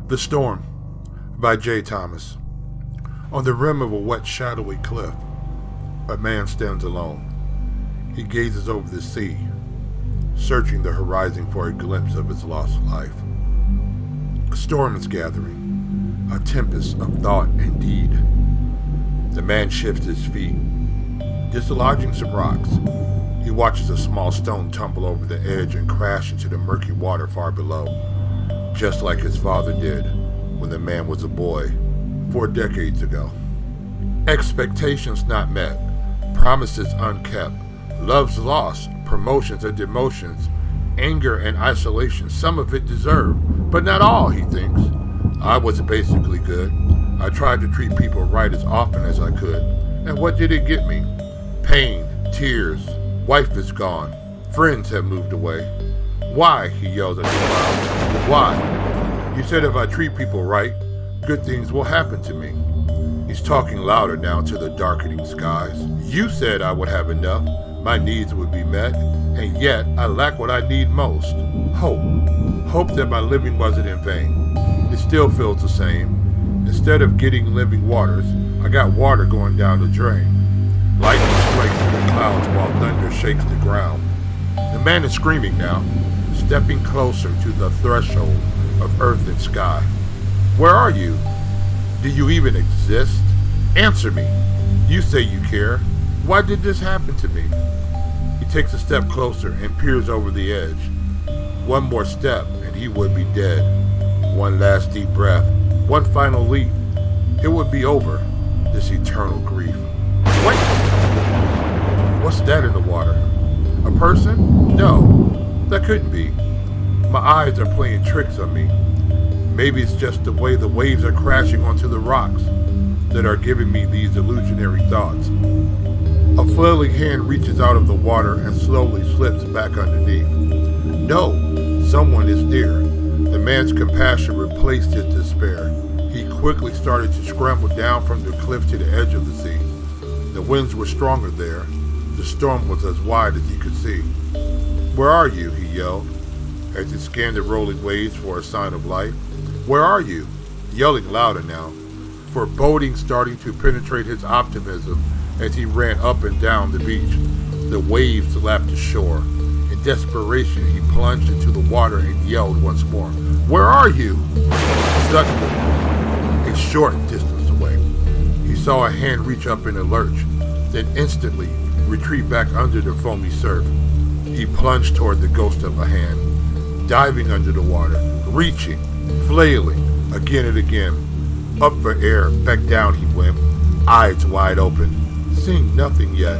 The Storm by J. Thomas. On the rim of a wet, shadowy cliff, a man stands alone. He gazes over the sea, searching the horizon for a glimpse of his lost life. A storm is gathering, a tempest of thought and deed. The man shifts his feet, dislodging some rocks. He watches a small stone tumble over the edge and crash into the murky water far below, just like his father did when the man was a boy 4 decades ago. Expectations not met, promises unkept, loves lost, promotions and demotions, anger and isolation, some of it deserved, but not all, he thinks. I was basically good. I tried to treat people right as often as I could, and what did it get me? Pain, tears, wife is gone, friends have moved away. Why, he yells at the clouds, why? You said if I treat people right, good things will happen to me. He's talking louder now to the darkening skies. You said I would have enough, my needs would be met, and yet I lack what I need most. Hope. Hope that my living wasn't in vain. It still feels the same. Instead of getting living waters, I got water going down the drain. Lightning strikes through the clouds while thunder shakes the ground. The man is screaming now, stepping closer to the threshold of earth and sky. Where are you? Do you even exist? Answer me. You say you care. Why did this happen to me? He takes a step closer and peers over the edge. One more step and he would be dead. One last deep breath, one final leap. It would be over, this eternal grief. Wait! What's that in the water? A person? No, that couldn't be. My eyes are playing tricks on me. Maybe it's just the way the waves are crashing onto the rocks that are giving me these illusionary thoughts. A flailing hand reaches out of the water and slowly slips back underneath. No, someone is near. The man's compassion replaced his despair. He quickly started to scramble down from the cliff to the edge of the sea. The winds were stronger there. The storm was as wide as he could see. Where are you? He yelled, as he scanned the rolling waves for a sign of life. Where are you? Yelling louder now, foreboding starting to penetrate his optimism as he ran up and down the beach. The waves lapped the shore. In desperation, he plunged into the water and yelled once more. Where are you? Suddenly, a short distance away, he saw a hand reach up in a lurch, then instantly retreat back under the foamy surf. He plunged toward the ghost of a hand, diving under the water, reaching, flailing, again and again. Up for air, back down he went, eyes wide open, seeing nothing yet.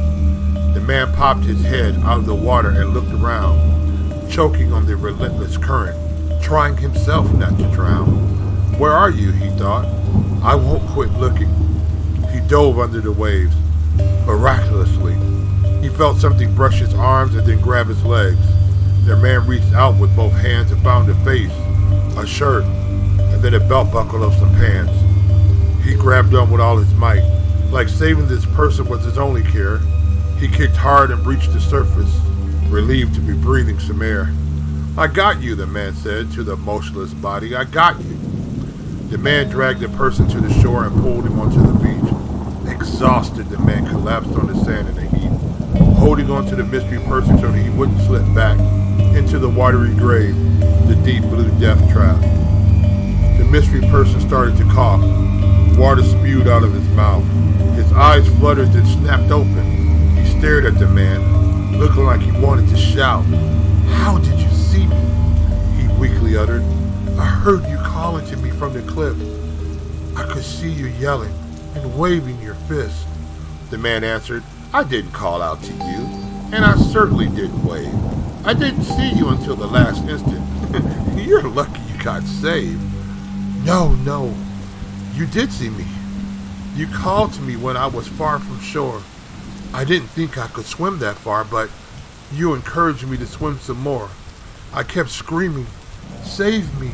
The man popped his head out of the water and looked around, choking on the relentless current, trying himself not to drown. Where are you, he thought. I won't quit looking. He dove under the waves. Miraculously, he felt something brush his arms and then grab his legs. The man reached out with both hands and found a face, a shirt, and then a belt buckle of some pants. He grabbed on with all his might. Like saving this person was his only care, he kicked hard and breached the surface, relieved to be breathing some air. I got you, the man said to the motionless body. I got you. The man dragged the person to the shore and pulled him onto the beach. Exhausted, the man collapsed on the sand in a heap, holding on to the mystery person so that he wouldn't slip back into the watery grave, the deep blue death trap. The mystery person started to cough. Water spewed out of his mouth. His eyes fluttered and snapped open. He stared at the man, looking like he wanted to shout. How did you see me? He weakly uttered. I heard you calling to me from the cliff. I could see you yelling and waving your fist. The man answered, I didn't call out to you, and I certainly didn't wave. I didn't see you until the last instant. You're lucky you got saved. No, you did see me. You called to me when I was far from shore. I didn't think I could swim that far, but you encouraged me to swim some more. I kept screaming, save me,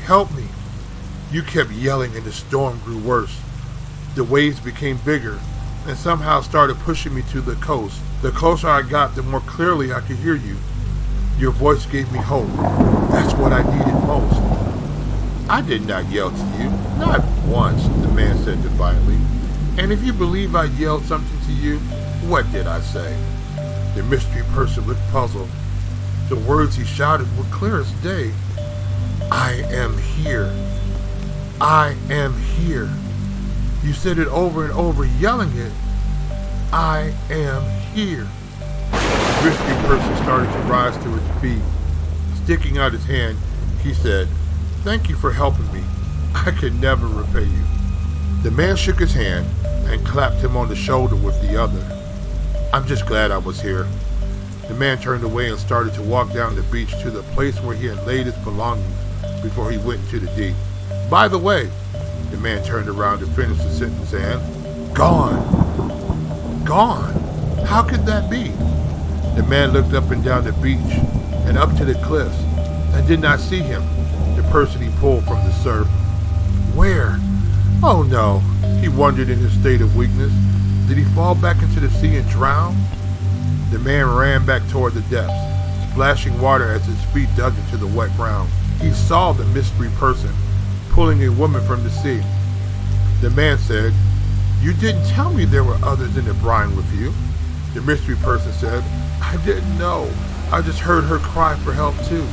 help me. You kept yelling and the storm grew worse. The waves became bigger and somehow started pushing me to the coast. The closer I got, the more clearly I could hear you. Your voice gave me hope. That's what I needed most. I did not yell to you, not once, the man said defiantly. And if you believe I yelled something to you, what did I say? The mystery person looked puzzled. The words he shouted were clear as day. I am here. I am here. You said it over and over, yelling it. I am here. The mystery person started to rise to his feet. Sticking out his hand, he said, Thank you for helping me. I could never repay you. The man shook his hand and clapped him on the shoulder with the other. I'm just glad I was here. The man turned away and started to walk down the beach to the place where he had laid his belongings before he went into the deep. By the way, the man turned around to finish the sentence and, Gone. Gone? How could that be? The man looked up and down the beach and up to the cliffs and did not see him, the person he pulled from the surf. Where? Oh no, he wondered in his state of weakness. Did he fall back into the sea and drown? The man ran back toward the depths, splashing water as his feet dug into the wet ground. He saw the mystery person pulling a woman from the sea. The man said, You didn't tell me there were others in the brine with you. The mystery person said, I didn't know. I just heard her cry for help too.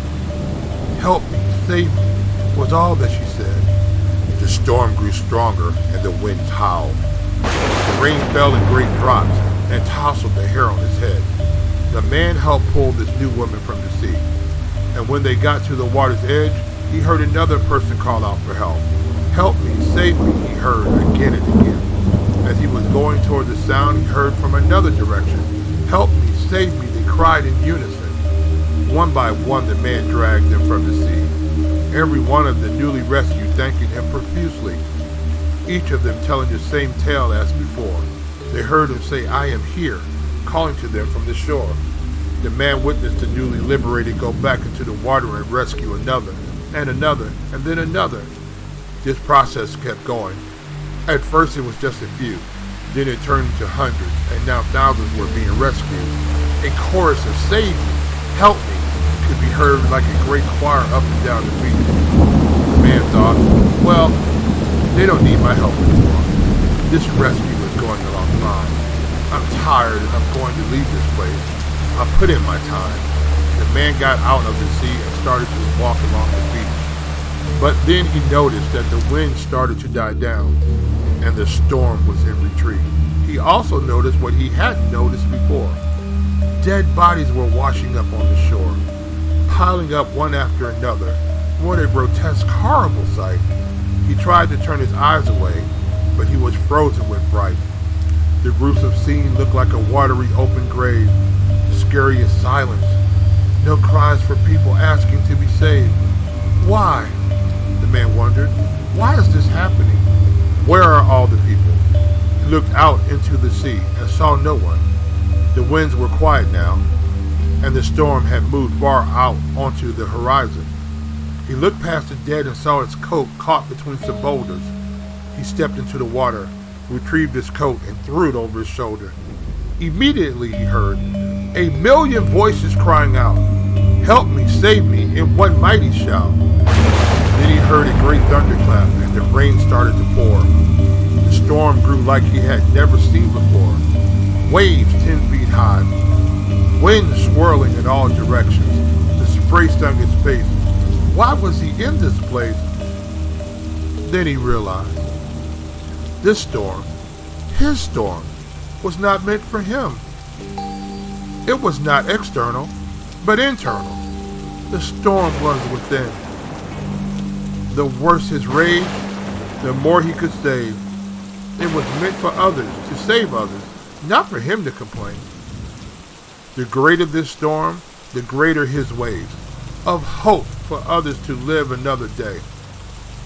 Help me, save me, was all that she said. The storm grew stronger and the winds howled. The rain fell in great drops and tousled the hair on his head. The man helped pull this new woman from the sea. And when they got to the water's edge, he heard another person call out for help. Help me, save me, he heard again and again. As he was going toward the sound, he heard from another direction. Help me, save me, they cried in unison. One by one, the man dragged them from the sea. Every one of the newly rescued thanking him profusely, each of them telling the same tale as before. They heard him say, I am here, calling to them from the shore. The man witnessed the newly liberated go back into the water and rescue another, and then another. This process kept going. At first it was just a few, then it turned into hundreds, and now thousands were being rescued. A chorus of save me, help me, could be heard like a great choir up and down the beach. The man thought, well, they don't need my help anymore. This rescue is going along fine. I'm tired and I'm going to leave this place. I put in my time. The man got out of the sea and started to walk along the beach. But then he noticed that the wind started to die down and the storm was in retreat. He also noticed what he hadn't noticed before. Dead bodies were washing up on the shore, piling up one after another. What a grotesque, horrible sight. He tried to turn his eyes away, but he was frozen with fright. The gruesome scene looked like a watery open grave. The scariest silence. No cries for people asking to be saved. Why? The man wondered. Why is this happening? Where are all the people? He looked out into the sea and saw no one. The winds were quiet now, and the storm had moved far out onto the horizon. He looked past the dead and saw its coat caught between some boulders. He stepped into the water, retrieved his coat, and threw it over his shoulder. Immediately he heard 1,000,000 voices crying out, Help me, save me, in one mighty shout. Then he heard a great thunderclap, and the rain started to pour. The storm grew like he had never seen before. Waves 10 feet high, wind swirling in all directions. The spray stung his face. Why was he in this place? Then he realized this storm, his storm, was not meant for him. It was not external, but internal. The storm was within. The worse his rage, the more he could save. It was meant for others, to save others, not for him to complain. The greater this storm, the greater his waves of hope for others to live another day.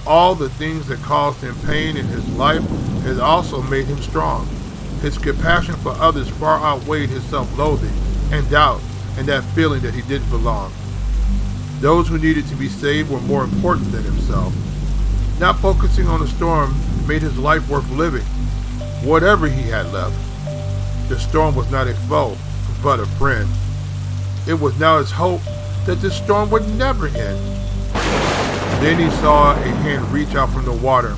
All the things that caused him pain in his life has also made him strong. His compassion for others far outweighed his self-loathing and doubt and that feeling that he didn't belong. Those who needed to be saved were more important than himself. Not focusing on the storm made his life worth living, whatever he had left. The storm was not a foe, but a friend. It was now his hope that this storm would never end. Then he saw a hand reach out from the water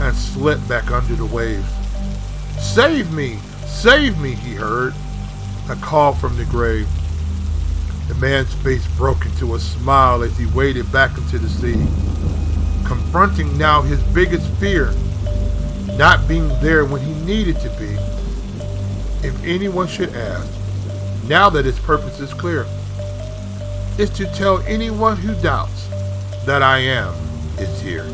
and slip back under the waves. "Save me! Save me!" he heard, a call from the grave. The man's face broke into a smile as he waded back into the sea, confronting now his biggest fear, not being there when he needed to be. If anyone should ask, now that his purpose is clear, is to tell anyone who doubts that I am is here.